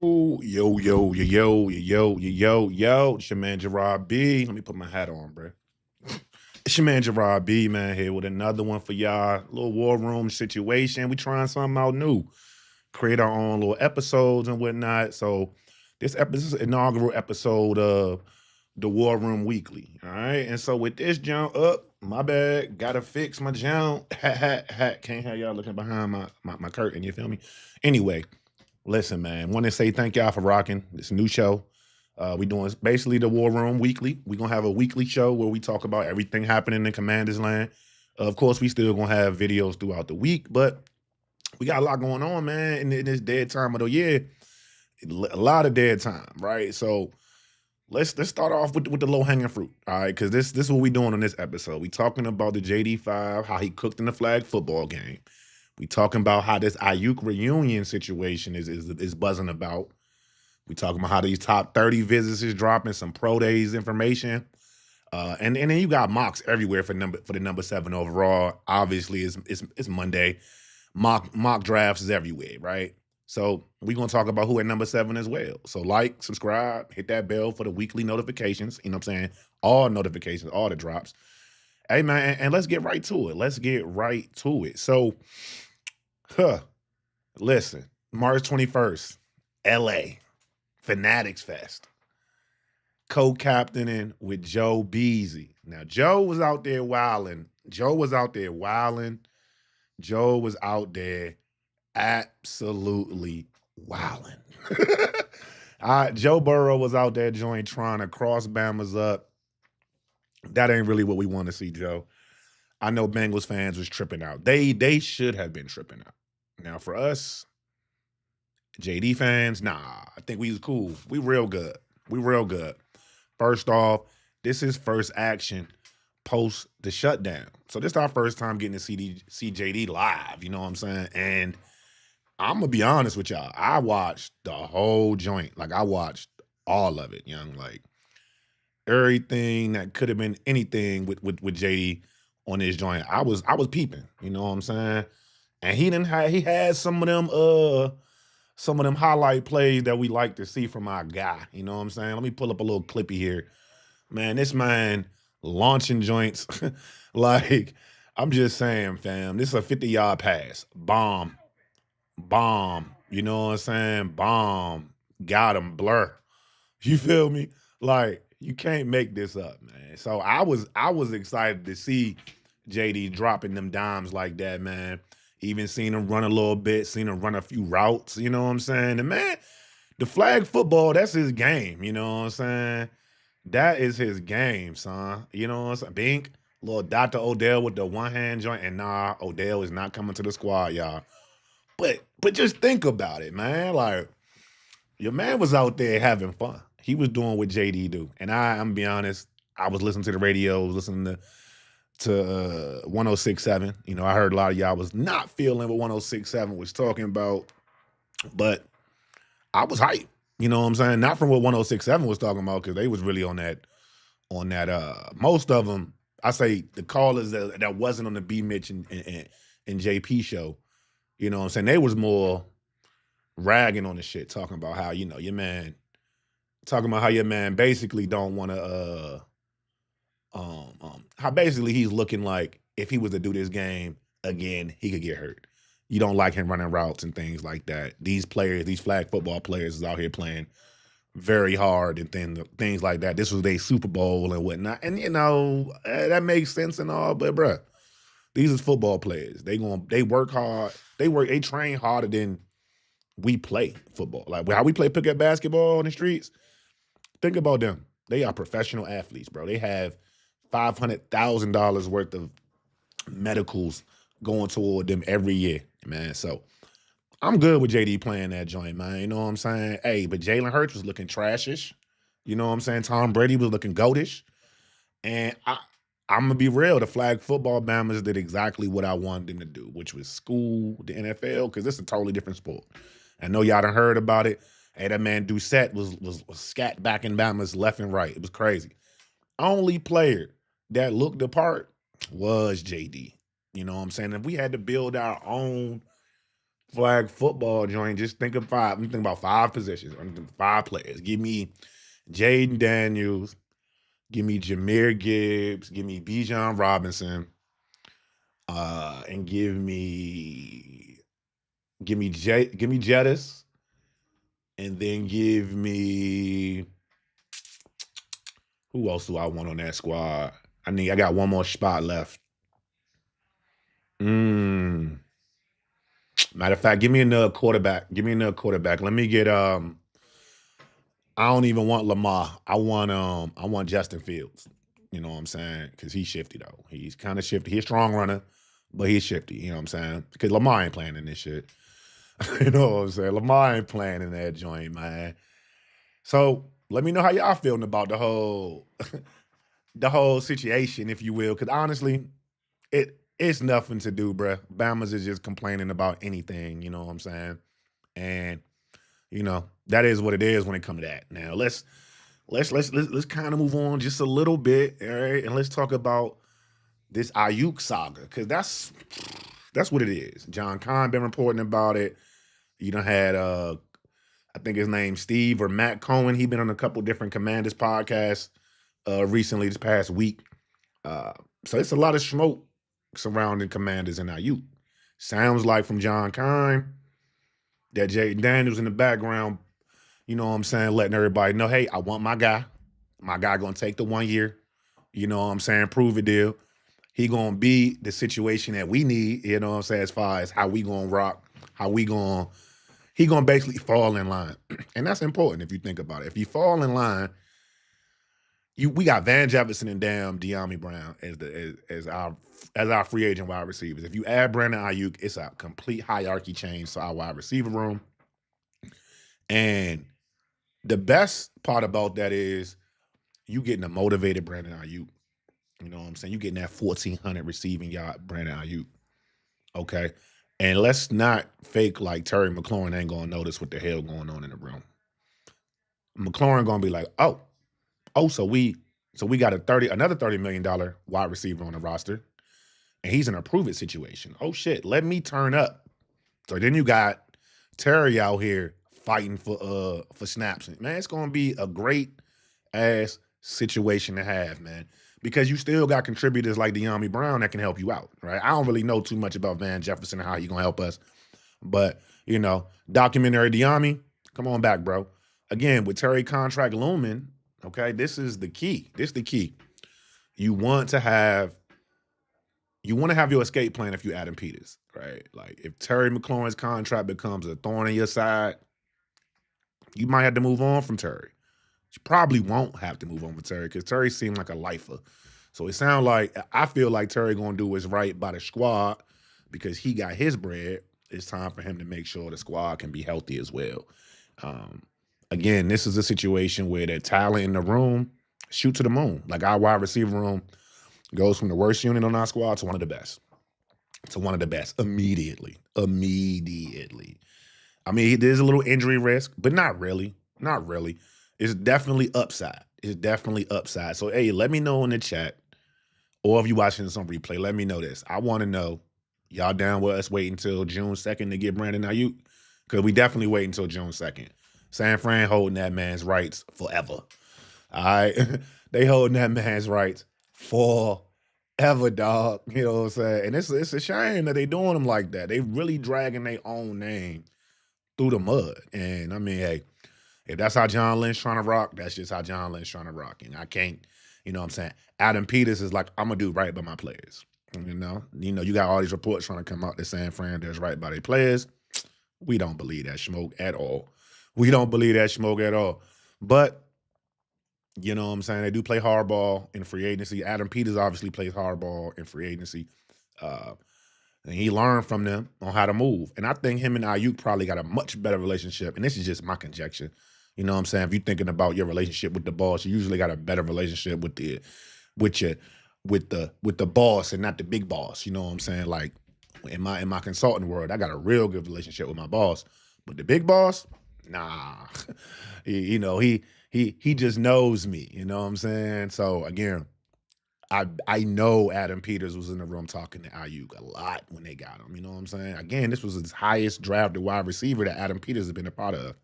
Ooh, yo. It's your man Gerard B. Let me put my hat on, bro. It's your man Gerard B, man, here with another one for y'all. Little war room situation. We trying something out new. Create our own little episodes and whatnot. So this is inaugural episode of the War Room Weekly. All right. And so with this jump up, my bad, gotta fix my jump. Can't have y'all looking behind my curtain, you feel me? Anyway, listen, man. Want to say thank y'all for rocking this new show. We doing basically the War Room Weekly. We gonna have a weekly show where we talk about everything happening in Commander's Land. Of course, we still gonna have videos throughout the week, but we got a lot going on, man. In this dead time of the year, a lot of dead time, right? So let's start off with the low hanging fruit, all right? Because this is what we doing on this episode. We talking about the JD5, how he cooked in the flag football game. We talking about how this Aiyuk reunion situation is buzzing about. We talking about how these top 30 visits is dropping, some pro days information. And then you got mocks everywhere for the number 7 overall. Obviously, it's Monday. Mock drafts is everywhere, right? So we're gonna talk about who at number 7 as well. So like, subscribe, hit that bell for the weekly notifications. You know what I'm saying? All notifications, all the drops. Hey man, and let's get right to it. Let's get right to it. So, huh, listen, March 21st, LA, Fanatics Fest, co-captaining with Joe Beasy. Now, Joe was out there wilding. Joe was out there absolutely wilding. Joe Burrow was out there joint trying to cross Bama's up. That ain't really what we want to see, Joe. I know Bengals fans was tripping out. They should have been tripping out. Now for us, JD fans, nah, I think we was cool. We real good. We real good. First off, this is first action post the shutdown. So this is our first time getting to see JD live, you know what I'm saying? And I'm gonna be honest with y'all. I watched the whole joint. Like I watched all of it, young. Like everything that could have been anything with JD on this joint. I was peeping, you know what I'm saying? And he had some of them highlight plays that we like to see from our guy. You know what I'm saying? Let me pull up a little clippy here. Man, this man launching joints. Like, I'm just saying, fam, this is a 50-yard pass. Bomb. Bomb. You know what I'm saying? Bomb. Got him. Blur. You feel me? Like, you can't make this up, man. So I was excited to see JD dropping them dimes like that, man. Even seen him run a little bit, seen him run a few routes, you know what I'm saying? And man, the flag football, that's his game, you know what I'm saying? That is his game, son. You know what I'm saying? Bink, little Dr. Odell with the one hand joint, and nah, Odell is not coming to the squad, y'all. But just think about it, man. Like, your man was out there having fun. He was doing what JD do. And I'm gonna be honest, I was listening to the radio, was listening to 1067. You know, I heard a lot of y'all was not feeling what 1067 was talking about, but I was hyped. You know what I'm saying? Not from what 1067 was talking about, because they was really on that most of them, I say the callers that wasn't on the B Mitch and JP show, you know what I'm saying? They was more ragging on the shit, talking about how, your man talking about how your man basically don't want to how basically he's looking like if he was to do this game again, he could get hurt. You don't like him running routes and things like that. These players, these flag football players, is out here playing very hard and things like that. This was their Super Bowl and whatnot, and that makes sense and all. But bruh, these is football players. They work hard. They train harder than we play football. Like how we play pickup basketball on the streets. Think about them. They are professional athletes, bro. They have $500,000 worth of medicals going toward them every year, man. So I'm good with JD playing that joint, man. You know what I'm saying? Hey, but Jalen Hurts was looking trashish. You know what I'm saying? Tom Brady was looking goatish. And I'm gonna be real. The flag football Bammers did exactly what I wanted them to do, which was school the NFL, because it's a totally different sport. I know y'all done heard about it. Hey, that man Doucette was scat back in Bama's left and right. It was crazy. Only player that looked the part was JD. You know what I'm saying? If we had to build our own flag football joint. Just think of five. I'm thinking about five positions. I'm thinking five players. Give me Jaden Daniels. Give me Jameer Gibbs. Give me Bijan Robinson. And give me Jettis. And then give me who else do I want on that squad? I got one more spot left. Mm. Matter of fact, give me another quarterback. Give me another quarterback. Let me get I don't even want Lamar. I want Justin Fields. You know what I'm saying? Because he's shifty though. He's kind of shifty. He's a strong runner, but he's shifty. You know what I'm saying? Because Lamar ain't playing in this shit. You know what I'm saying? Lamar ain't playing in that joint, man. So let me know how y'all feeling about the whole situation, if you will. Because honestly, it's nothing to do, bruh. Bama's is just complaining about anything. You know what I'm saying? And that is what it is when it comes to that. Now let's kind of move on just a little bit, all right? And let's talk about this Aiyuk saga because that's what it is. John Kahn been reporting about it. You done had I think his name's Steve or Matt Cohen. He been on a couple different Commanders podcasts recently this past week. So it's a lot of smoke surrounding Commanders and Aiyuk. Sounds like from John Kahn that Jaden Daniels in the background, you know what I'm saying, letting everybody know, hey, I want my guy. My guy gonna take the 1 year, you know what I'm saying, prove it deal. He gonna be the situation that we need, you know what I'm saying, as far as how we gonna rock, he gonna basically fall in line. And that's important if you think about it. If you fall in line, we got Van Jefferson and damn De'Ami Brown as our free agent wide receivers. If you add Brandon Aiyuk, it's a complete hierarchy change to our wide receiver room. And the best part about that is you getting a motivated Brandon Aiyuk. You know what I'm saying? You getting that 1,400 receiving yard Brandon Aiyuk. Okay. And let's not fake like Terry McLaurin ain't gonna notice what the hell going on in the room. McLaurin gonna be like, so we got another $30 million wide receiver on the roster, and he's in a prove it situation. Oh shit, let me turn up. So then you got Terry out here fighting for snaps. Man, it's gonna be a great ass situation to have, man. Because you still got contributors like De'Ami Brown that can help you out, right? I don't really know too much about Van Jefferson and how he gonna help us. But, documentary De'Ami, come on back, bro. Again, with Terry contract looming, okay, this is the key. This is the key. You want to have your escape plan if you Adam Peters, right? Like if Terry McLaurin's contract becomes a thorn in your side, you might have to move on from Terry. You probably won't have to move on from Terry because Terry seemed like a lifer. So it sounds like I feel like Terry gonna do what's right by the squad because he got his bread. It's time for him to make sure the squad can be healthy as well. Um, Again, this is a situation where the talent in the room shoot to the moon. Like our wide receiver room goes from the worst unit on our squad to one of the best. To one of the best immediately. Immediately. I mean, there's a little injury risk, but not really. Not really. It's definitely upside. It's definitely upside. So, hey, let me know in the chat, or if you're watching this on replay, let me know this. I want to know, y'all down with us waiting until June 2nd to get Brandon Aiyuk? Because we definitely wait until June 2nd. San Fran holding that man's rights forever. All right? They holding that man's rights forever, dog. You know what I'm saying? And it's a shame that they doing them like that. They really dragging their own name through the mud. And I mean, hey, if that's how John Lynch trying to rock, that's just how John Lynch trying to rock. And I can't, you know what I'm saying? Adam Peters is like, I'm gonna do right by my players. You got all these reports trying to come out that San Fran does right by their players. We don't believe that smoke at all. We don't believe that smoke at all. But you know what I'm saying? They do play hardball in free agency. Adam Peters obviously plays hardball in free agency. Uh, and he learned from them on how to move. And I think him and Aiyuk probably got a much better relationship. And this is just my conjecture. You know what I'm saying? If you're thinking about your relationship with the boss, you usually got a better relationship with the boss and not the big boss. You know what I'm saying? Like in my consulting world, I got a real good relationship with my boss. But the big boss, nah. he just knows me. You know what I'm saying? So again, I know Adam Peters was in the room talking to Aiyuk a lot when they got him. You know what I'm saying? Again, this was his highest drafted wide receiver that Adam Peters has been a part of.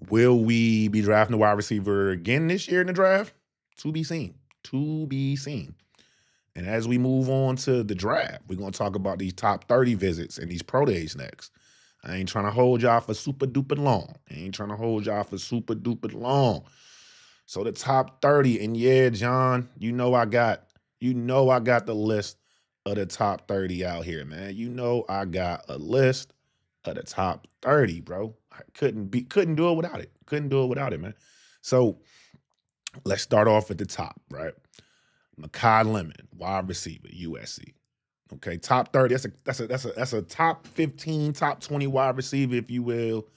Will we be drafting a wide receiver again this year in the draft? To be seen. To be seen. And as we move on to the draft, we're going to talk about these top 30 visits and these pro days next. I ain't trying to hold y'all for super duper long. So the top 30, and yeah, John, you know I got the list of the top 30 out here, man. You know I got a list of the top 30, bro. I couldn't do it without it. Couldn't do it without it, man. So let's start off at the top, right? Mekhi Lemon, wide receiver, USC. Okay, top 30. That's a top 15, top 20 wide receiver, if you will.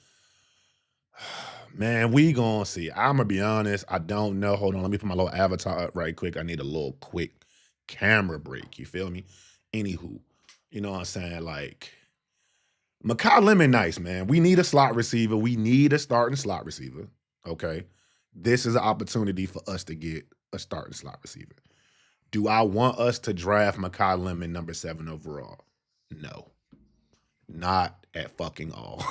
Man, we gonna see. I'm gonna be honest. I don't know. Hold on, let me put my little avatar up right quick. I need a little quick camera break. You feel me? Anywho, you know what I'm saying? Like, Mekhi Lemon, nice, man. We need a slot receiver. We need a starting slot receiver. Okay. This is an opportunity for us to get a starting slot receiver. Do I want us to draft Mekhi Lemon number 7 overall? No. Not at fucking all.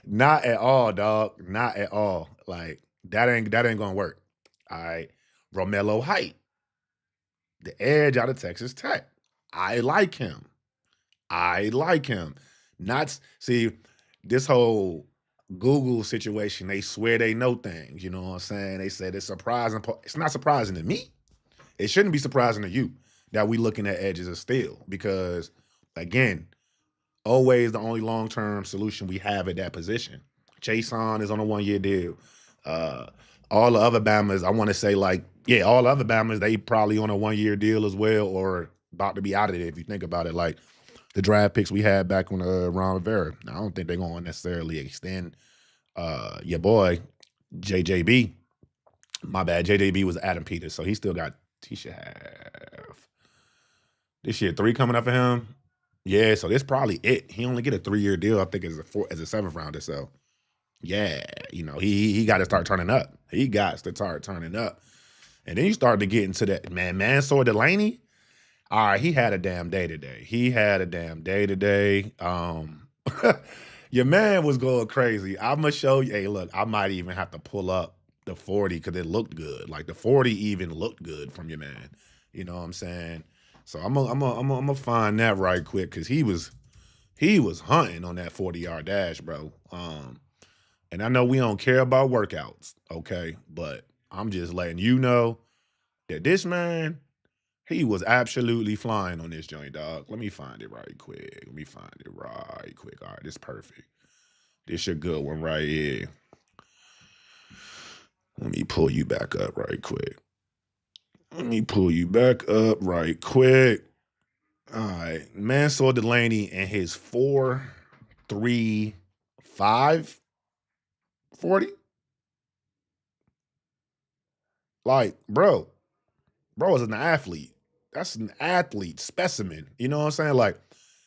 Not at all, dog. Not at all. Like, that ain't gonna work. All right. Romello Height, the edge out of Texas Tech. I like him. Not see this whole Google situation. They swear they know things. You know what I'm saying? They said it's surprising. It's not surprising to me. It shouldn't be surprising to you that we looking at edges of steel because, again, always the only long-term solution we have at that position. Jason is on a 1-year deal. All the other Bammers, I want to say all the other Bammers, they probably on a 1-year deal as well or about to be out of there if you think about it. Like the draft picks we had back on Ron Rivera. I don't think they're going to necessarily extend your boy, JJB. My bad. JJB was Adam Peters, so he should have this year 3 coming up for him. Yeah, so this probably it. He only get a 3-year deal, I think, as a 7th rounder. So yeah, you know, he got to start turning up. He got to start turning up. And then you start to get into that, man, Mansour Delaney. All right, he had a damn day today. Your man was going crazy. I'm going to show you. Hey, look, I might even have to pull up the 40 because it looked good. Like the 40 even looked good from your man. You know what I'm saying? So I'm gonna find that right quick because he was hunting on that 40-yard dash, bro. And I know we don't care about workouts, okay? But I'm just letting you know that this man, he was absolutely flying on this joint, dog. Let me find it right quick. All right, this is perfect. This your good one right here. Let me pull you back up right quick. All right. Mansour Delaney and his 4.35 40. Like, bro is an athlete. That's an athlete specimen. You know what I'm saying? Like,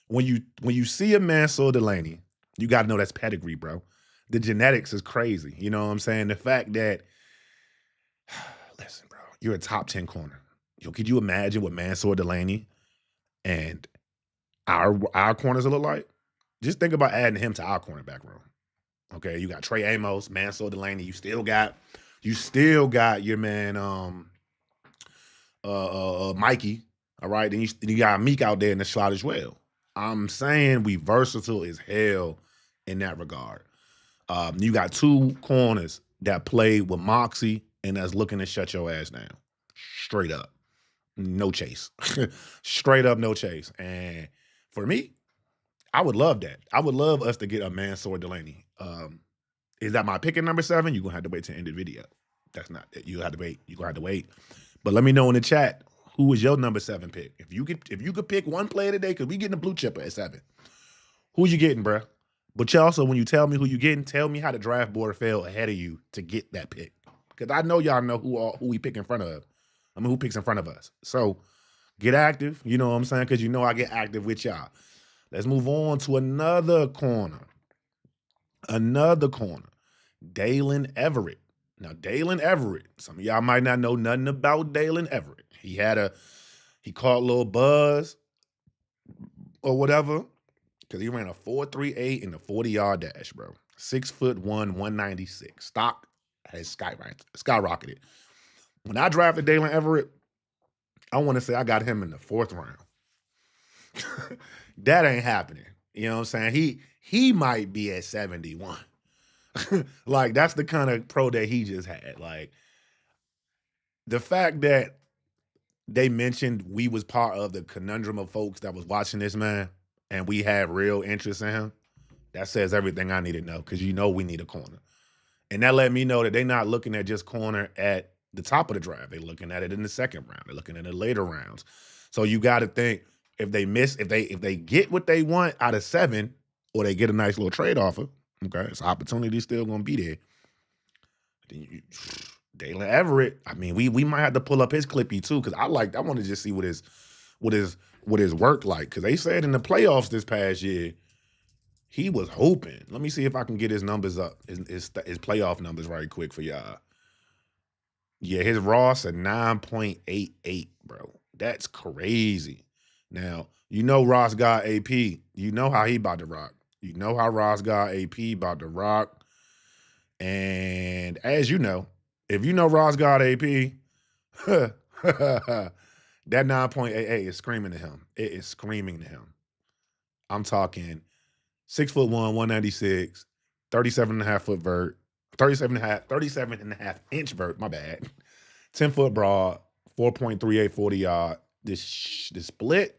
when you see a Mansour Delaney, you got to know that's pedigree, bro. The genetics is crazy. You know what I'm saying? The fact that, listen, bro, you're a top 10 corner. Yo, could you imagine what Mansour Delaney and our corners will look like? Just think about adding him to our cornerback room. Okay, you got Trey Amos, Mansour Delaney. You still got your man, Mikey. All right, then you got Meek out there in the slot as well. I'm saying we versatile as hell in that regard. You got 2 corners that play with moxie and that's looking to shut your ass down. Straight up. No chase. Straight up, no chase. And for me, I would love that. I would love us to get a Mansour Delaney. Is that my pick at number 7? You're going to have to wait to end the video. That's not it. You're going to have to wait. But let me know in the chat, who was your number 7 pick? If you could pick one player today, because we getting a blue chipper at 7. Who you getting, bruh? But you also, when you tell me who you getting, tell me how the draft board fell ahead of you to get that pick. Because I know y'all know who we pick in front of. I mean, who picks in front of us. So get active. You know what I'm saying? Because you know I get active with y'all. Let's move on to another corner. Dalen Everett. Now, Dalen Everett, some of y'all might not know nothing about Dalen Everett. He caught a little buzz or whatever, because he ran a 4.38 in the 40-yard dash, bro. 6'1", 196. Stock has skyrocketed. When I drafted Dalen Everett, I want to say I got him in the 4th round. That ain't happening. You know what I'm saying? He might be at 71. Like, that's the kind of pro that he just had. Like, the fact that they mentioned we was part of the conundrum of folks that was watching this man and we had real interest in him, that says everything I need to know, because you know we need a corner. And that let me know that they're not looking at just corner at the top of the draft. They're looking at it in the 2nd round. They're looking at the later rounds. So you got to think, if they get what they want out of 7, or they get a nice little trade offer, okay, it's opportunity still gonna be there. Then Dalen Everett, I mean, we might have to pull up his clippy too, because I want to just see what his work like. Because they said in the playoffs this past year, he was hoping. Let me see if I can get his numbers up, his playoff numbers right quick for y'all. Yeah, his Ross at 9.88, bro. That's crazy. Now, you know Ross got AP. You know how he about to rock. You know how Ross got AP about to rock. And as you know, if you know Ross got AP, that 9.88 is screaming to him. It is screaming to him. I'm talking 6'1", 196, 37.5 foot vert, 37.5 inch vert, my bad. 10 foot broad, 4.38 40-yard. This split,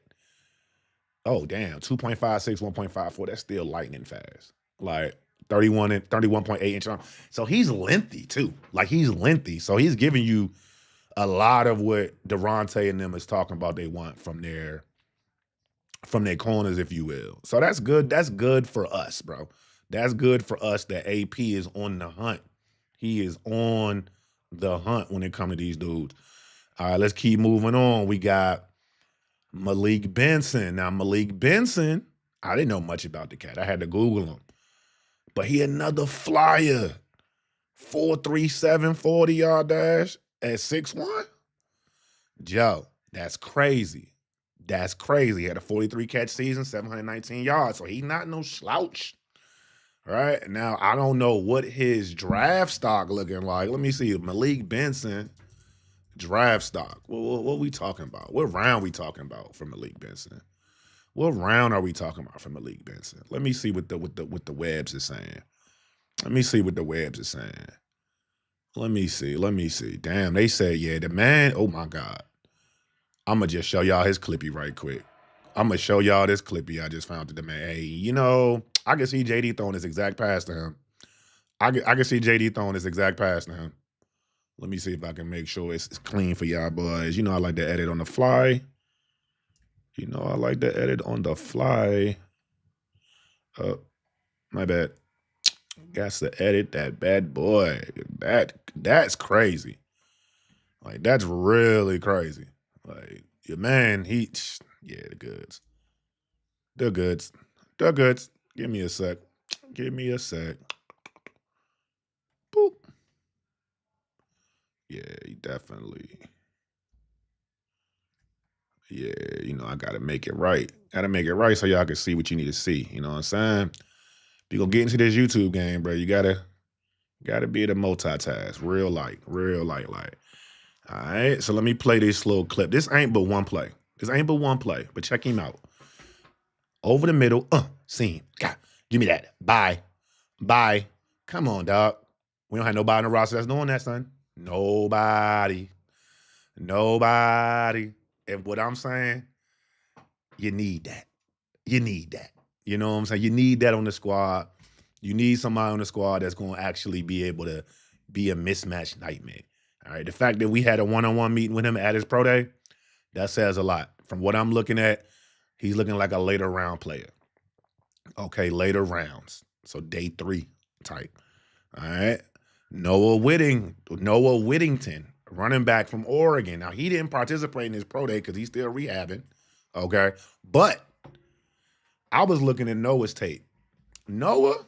oh damn, 2.56, 1.54. That's still lightning fast. Like 31.8 inch arm. So he's lengthy too. Like, he's lengthy. So he's giving you a lot of what Durante and them is talking about they want from their corners, if you will. So that's good. That's good for us, bro. That's good for us that AP is on the hunt. He is on the hunt when it comes to these dudes. All right, let's keep moving on. We got Malik Benson. Now, Malik Benson, I didn't know much about the cat. I had to Google him. But he another flyer. 4.37 40-yard dash at 6'1". Joe, that's crazy. That's crazy. He had a 43 catch season, 719 yards. So he not no slouch. All right. Now, I don't know what his draft stock looking like. Let me see. Malik Benson draft stock. What we talking about? What round we talking about for Malik Benson? What round are we talking about for Malik Benson? Let me see what the webs is saying. Let me see what the webs is saying. Let me see. Damn, they said, yeah, the man, oh my God. I'm going to just show y'all his clippy right quick. I'm going to show y'all this clippy I just found to the man. Hey, you know, I can see JD throwing this exact pass to him. I can see JD throwing this exact pass to him. Let me see if I can make sure it's clean for y'all boys. You know I like to edit on the fly. My bad. Got to edit that bad boy. That's crazy. Like, that's really crazy. Like, your man, the goods. The goods. Give me a sec. Boop. Yeah, he definitely. Yeah, you know, I gotta make it right. So y'all can see what you need to see. You know what I'm saying? If you gonna get into this YouTube game, bro, you gotta be able to multitask. Real light. All right, so let me play this little clip. This ain't but one play. But check him out. Over the middle, seam. God, give me that. Bye. Come on, dog. We don't have nobody on the roster that's doing that, son. Nobody. If what I'm saying, you need that. You know what I'm saying? You need that on the squad. You need somebody on the squad that's going to actually be able to be a mismatch nightmare. All right. The fact that we had a one-on-one meeting with him at his pro day, that says a lot. From what I'm looking at, he's looking like a later round player. Okay, later rounds. So day 3 type. All right. Noah Whittington, running back from Oregon. Now, he didn't participate in his pro day because he's still rehabbing. Okay. But I was looking at Noah's tape. Noah,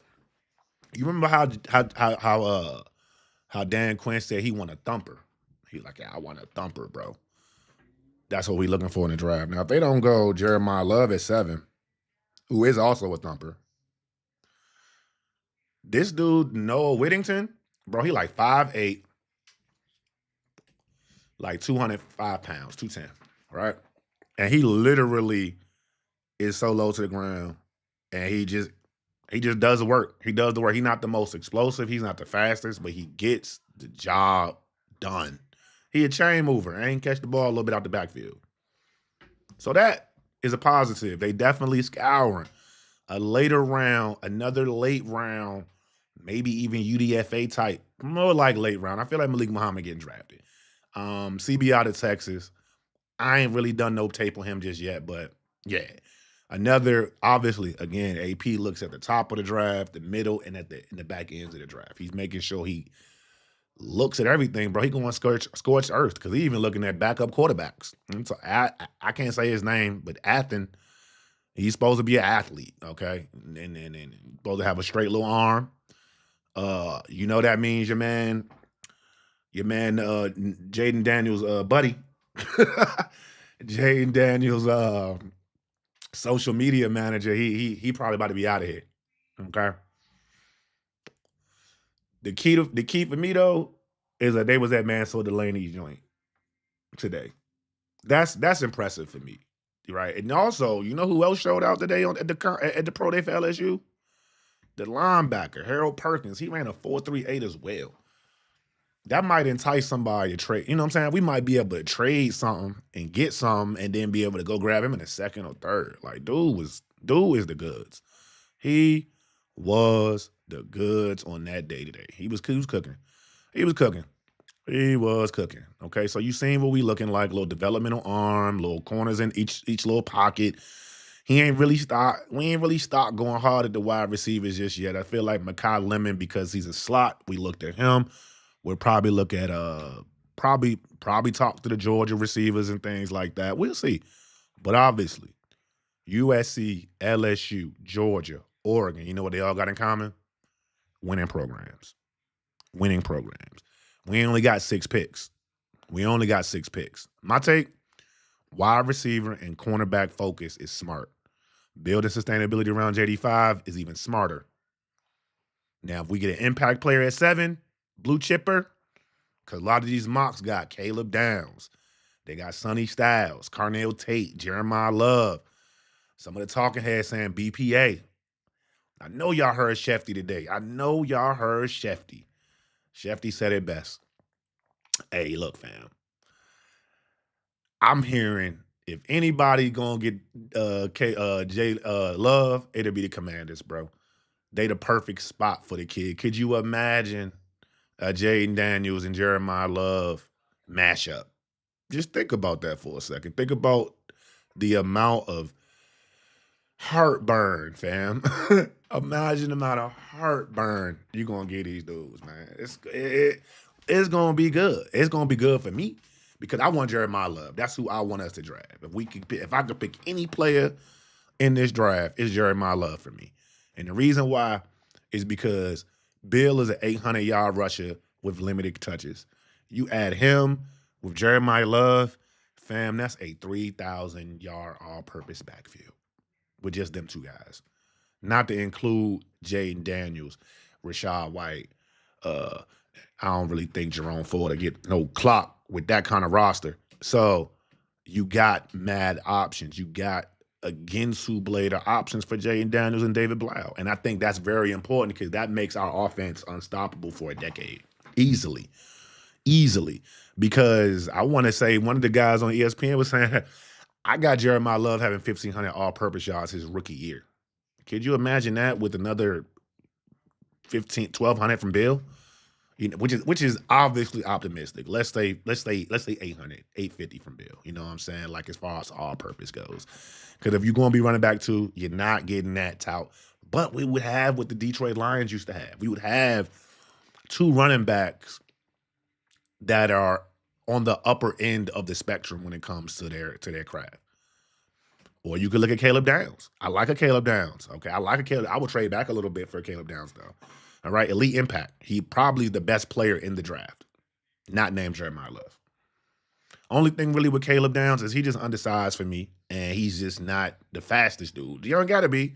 you remember how how Dan Quinn said he want a thumper. He's like, yeah, I want a thumper, bro. That's what we looking for in the draft. Now, if they don't go Jeremiah Love at 7, who is also a thumper, this dude, Noah Whittington, bro, he like 5'8", like 205 pounds, 210, right? And he literally is so low to the ground, and he just does the work. He does the work. He's not the most explosive. He's not the fastest, but he gets the job done. He a chain mover. And he can catch the ball a little bit out the backfield. So that is a positive. They definitely scouring a later round, another late round, maybe even UDFA type, more like late round. I feel like Malik Muhammad getting drafted. CB out of Texas. I ain't really done no tape on him just yet, but yeah. Another, obviously, again, AP looks at the top of the draft, the middle, and in the back ends of the draft. He's making sure he looks at everything, bro. He going scorch earth because he even looking at backup quarterbacks. And so I can't say his name, but Athen, he's supposed to be an athlete, okay? And supposed to have a straight little arm. You know that means your man, Jaden Daniels' buddy. Jaden Daniels' social media manager, he probably about to be out of here. Okay. The key for me though is that they was at Mansell Delaney's joint today. That's impressive for me, right? And also, you know who else showed out today at the pro day for LSU? The linebacker Harold Perkins. He ran a 4.38 as well. That might entice somebody to trade. You know what I'm saying? We might be able to trade something and get something, and then be able to go grab him in the second or third. Like dude is the goods. He was the goods on that day today. He was cooking. He was cooking. He was cooking. Okay, so you seen what we looking like? Little developmental arm, little corners in each little pocket. We ain't really start going hard at the wide receivers just yet. I feel like Makai Lemon, because he's a slot, we looked at him. We'll probably look at probably talk to the Georgia receivers and things like that. We'll see. But obviously, USC, LSU, Georgia, Oregon, you know what they all got in common? Winning programs. Winning programs. We only got 6 picks. My take, wide receiver and cornerback focus is smart. Building sustainability around JD5 is even smarter. Now, if we get an impact player at 7, blue chipper, because a lot of these mocks got Caleb Downs. They got Sonny Styles, Carnell Tate, Jeremiah Love. Some of the talking heads saying BPA. I know y'all heard Shefty today. Shefty said it best. Hey, look, fam. I'm hearing if anybody gonna get Love, it'll be the Commanders, bro. They the perfect spot for the kid. Could you imagine Jaden Daniels and Jeremiah Love mashup? Just think about that for a second. Think about the amount of heartburn, fam. Imagine the amount of heartburn you're gonna get these dudes, man. It's gonna be good. It's gonna be good for me because I want Jeremiah Love. That's who I want us to draft. If I could pick any player in this draft, it's Jeremiah Love for me. And the reason why is because Bill is an 800-yard rusher with limited touches. You add him with Jeremiah Love, fam, that's a 3,000-yard all-purpose backfield with just them two guys. Not to include Jaden Daniels, Rashad White. I don't really think Jerome Ford will get no clock with that kind of roster. So you got mad options. You got a Ginsu Blader options for Jaden Daniels and David Blau. And I think that's very important because that makes our offense unstoppable for a decade. Easily. Because I want to say one of the guys on ESPN was saying, I got Jeremiah Love having 1,500 all-purpose yards his rookie year. Could you imagine that with another 1,200 from Bill? You know, which is obviously optimistic. Let's say 800, 850 from Bill. You know what I'm saying? Like as far as all-purpose goes. Because if you're going to be running back 2, you're not getting that tout. But we would have what the Detroit Lions used to have. We would have 2 running backs that are on the upper end of the spectrum when it comes to their craft. Or you could look at Caleb Downs. I like a Caleb Downs. Okay, I would trade back a little bit for Caleb Downs though. All right, elite impact. He probably the best player in the draft, not named Jeremiah Love. Only thing really with Caleb Downs is he just undersized for me, and he's just not the fastest dude. You don't gotta be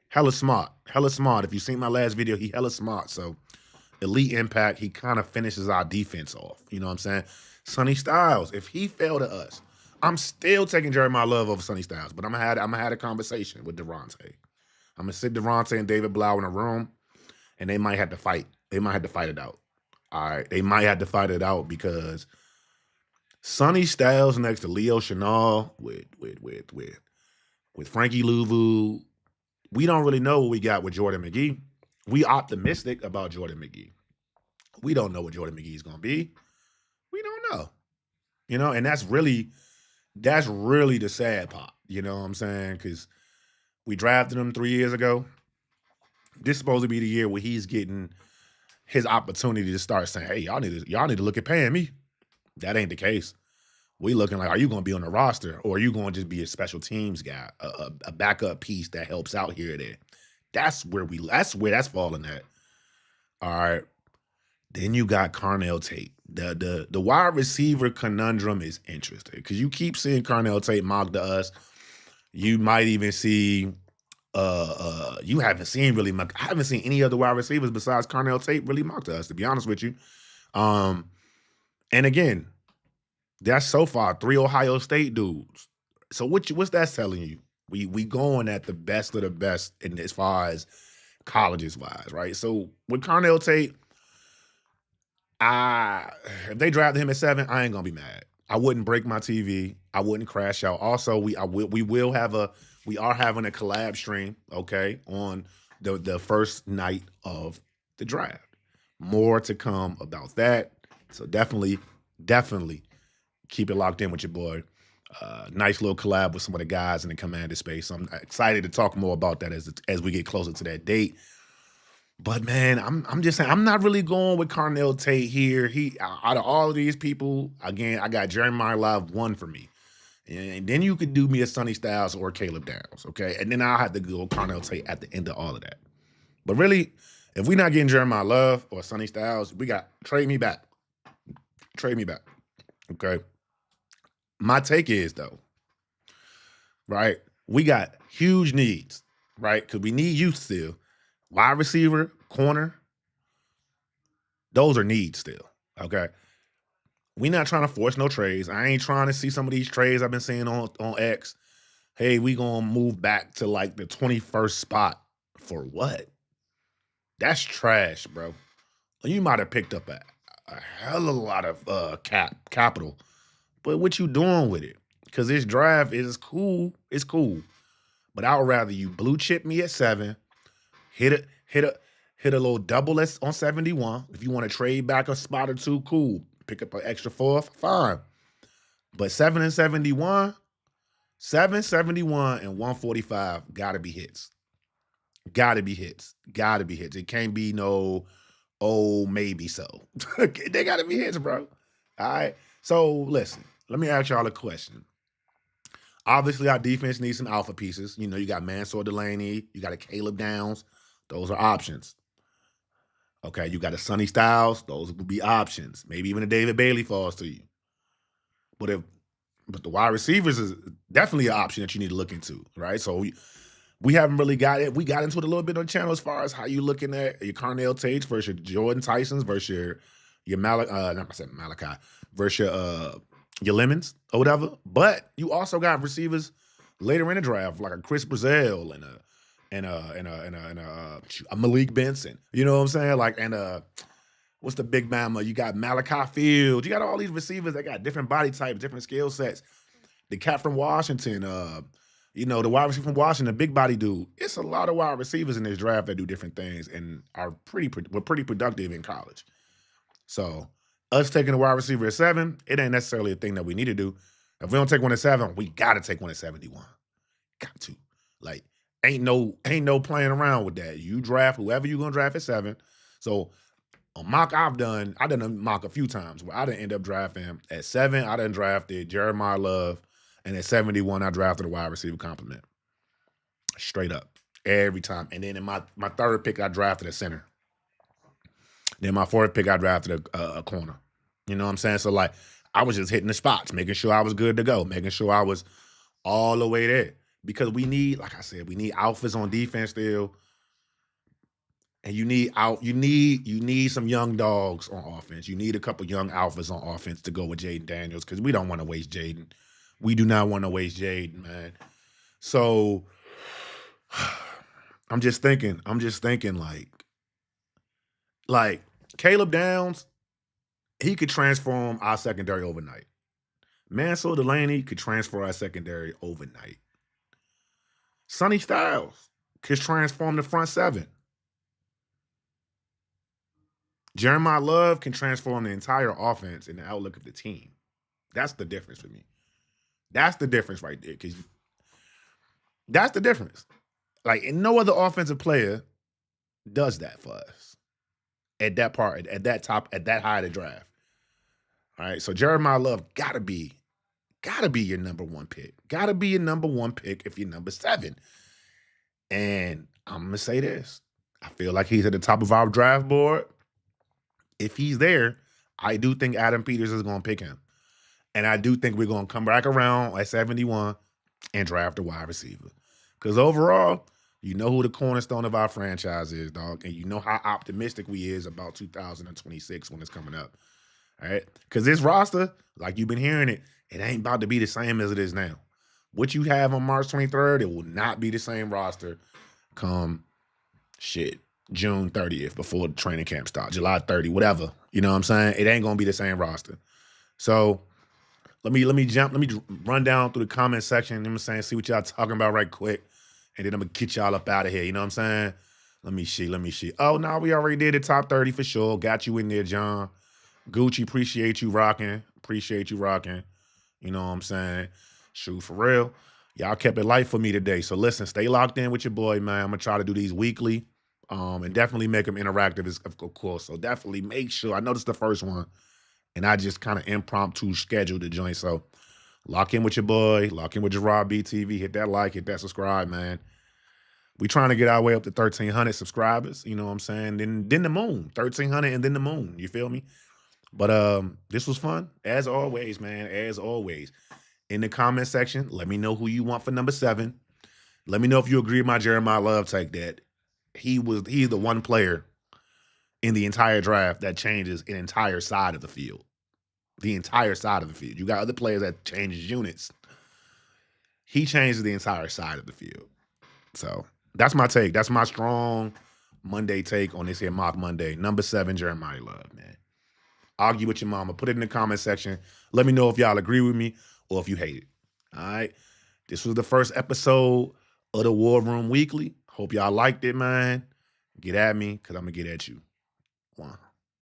hella smart, hella smart. If you seen my last video, he hella smart. So elite impact, he kind of finishes our defense off. You know what I'm saying? Sonny Styles, if he fell to us, I'm still taking Jeremiah Love over Sonny Styles, but I'm gonna have a conversation with Devontae. I'm gonna sit Devontae and David Blau in a room, and they might have to fight. They might have to fight it out. All right, they might have to fight it out because Sonny Styles next to Leo Chenal with Frankie Louvu. We don't really know what we got with Jordan McGee. We optimistic about Jordan McGee. We don't know what Jordan McGee is gonna be. We don't know. You know, and that's really the sad part. You know what I'm saying? Because we drafted him 3 years ago. This is supposed to be the year where he's getting his opportunity to start saying, "Hey, y'all need to look at paying me." That ain't the case. We looking like, are you going to be on the roster, or are you going to just be a special teams guy, a backup piece that helps out here or there? That's where that's falling at. All right. Then you got Carnell Tate. The wide receiver conundrum is interesting because you keep seeing Carnell Tate mocked to us. You might even see you haven't seen really much. I haven't seen any other wide receivers besides Carnell Tate really mocked to us, to be honest with you. And again, that's so far 3 Ohio State dudes. So what's that telling you? We going at the best of the best in as far as colleges wise, right? So with Carnell Tate, if they drafted him at 7, I ain't gonna be mad. I wouldn't break my TV. I wouldn't crash out. Also, we are having a collab stream, okay, on the first night of the draft. More to come about that. So definitely keep it locked in with your boy. Nice little collab with some of the guys in the Commander space. So I'm excited to talk more about that as we get closer to that date. But man, I'm just saying I'm not really going with Carnell Tate here. He out of all of these people, again, I got Jeremiah Love 1 for me. And then you could do me a Sonny Styles or Caleb Downs, okay? And then I'll have to go Carnell Tate at the end of all of that. But really, if we're not getting Jeremiah Love or Sonny Styles, we got trade me back. Trade me back. Okay. My take is, though, right, we got huge needs, right? Because we need youth still. Wide receiver, corner, those are needs still, okay? We not trying to force no trades. I ain't trying to see some of these trades I've been seeing on X. Hey, we gonna move back to like the 21st spot for what? That's trash, bro. You might have picked up a hell of a lot of capital. But what you doing with it? Because this draft is cool. It's cool. But I would rather you blue chip me at 7, hit a little double S on 71. If you want to trade back a spot or 2, cool. Pick up an extra 4th, fine. But 7 and 71, 7, 71, and 145 gotta be hits. Gotta be hits. Gotta be hits. It can't be no, oh, maybe so. They gotta be hits, bro. All right. So listen. Let me ask y'all a question. Obviously, our defense needs some alpha pieces. You know, you got Mansour Delaney, you got a Caleb Downs. Those are options. Okay, you got a Sonny Styles. Those would be options. Maybe even a David Bailey falls to you. But the wide receivers is definitely an option that you need to look into, right? So we haven't really got it. We got into it a little bit on the channel as far as how you looking at your Carnell Tates versus your Jordan Tysons versus your Malachi versus your Lemons or whatever. But you also got receivers later in the draft, like a Chris Brazil and a Malik Benson. You know what I'm saying? Like, and what's the big mama? You got Malachi Fields. You got all these receivers that got different body types, different skill sets. The cat from Washington, the wide receiver from Washington, the big body dude. It's a lot of wide receivers in this draft that do different things and were pretty productive in college. So us taking a wide receiver at 7, it ain't necessarily a thing that we need to do. If we don't take one at 7, we gotta take one at 71. Got to. Like, ain't no playing around with that. You draft whoever you're gonna draft at 7. So a mock I've done a mock a few times where I didn't end up drafting him at 7. I done drafted Jeremiah Love, and at 71, I drafted a wide receiver compliment. Straight up. Every time. And then in my third pick, I drafted a center. Then my fourth pick, I drafted a corner. You know what I'm saying? So like, I was just hitting the spots, making sure I was good to go, making sure I was all the way there. Because we need, like I said, we need alphas on defense still, and you need some young dogs on offense. You need a couple young alphas on offense to go with Jaden Daniels because we don't want to waste Jaden. We do not want to waste Jaden, man. So I'm just thinking like Caleb Downs, he could transform our secondary overnight. Mansell Delaney could transfer our secondary overnight. Sonny Styles could transform the front seven. Jeremiah Love can transform the entire offense and the outlook of the team. That's the difference for me. That's the difference right there. Because that's the difference. Like, and no other offensive player does that for us at that part, at that top, at that high of the draft. All right. So Jeremiah Love gotta be your number one pick. Gotta be your number one pick if you're number 7. And I'm gonna say this. I feel like he's at the top of our draft board. If he's there, I do think Adam Peters is gonna pick him. And I do think we're gonna come back around at 71 and draft a wide receiver. Because overall, you know who the cornerstone of our franchise is, dog. And you know how optimistic we is about 2026 when it's coming up. All right. Because this roster, like you've been hearing it ain't about to be the same as it is now. What you have on March 23rd, it will not be the same roster come June 30th before the training camp starts, July 30, whatever. You know what I'm saying? It ain't gonna be the same roster. So let me run down through the comment section, you know what I'm saying, see what y'all talking about right quick. And then I'm gonna get y'all up out of here. You know what I'm saying? Let me see. Oh, no, we already did the top 30 for sure. Got you in there, John. Gucci, appreciate you rocking. You know what I'm saying? Shoot, for real. Y'all kept it light for me today. So listen, stay locked in with your boy, man. I'm gonna try to do these weekly. And definitely make them interactive, of course. So definitely make sure. I know this is the first one, and I just kind of impromptu scheduled the joint. So lock in with your boy, lock in with Gerard BTV. Hit that like, hit that subscribe, man. We trying to get our way up to 1,300 subscribers. You know what I'm saying? Then the moon, 1,300, and then the moon. You feel me? But this was fun as always, man. As always, in the comment section, let me know who you want for number 7. Let me know if you agree with my Jeremiah Love take that he's the one player in the entire draft that changes an entire side of the field. The entire side of the field. You got other players that changes units. He changes the entire side of the field. So that's my take. That's my strong Monday take on this here Mock Monday. Number 7, Jeremiah Love, man. Argue with your mama. Put it in the comment section. Let me know if y'all agree with me or if you hate it. All right. This was the first episode of the War Room Weekly. Hope y'all liked it, man. Get at me, because I'm going to get at you. One.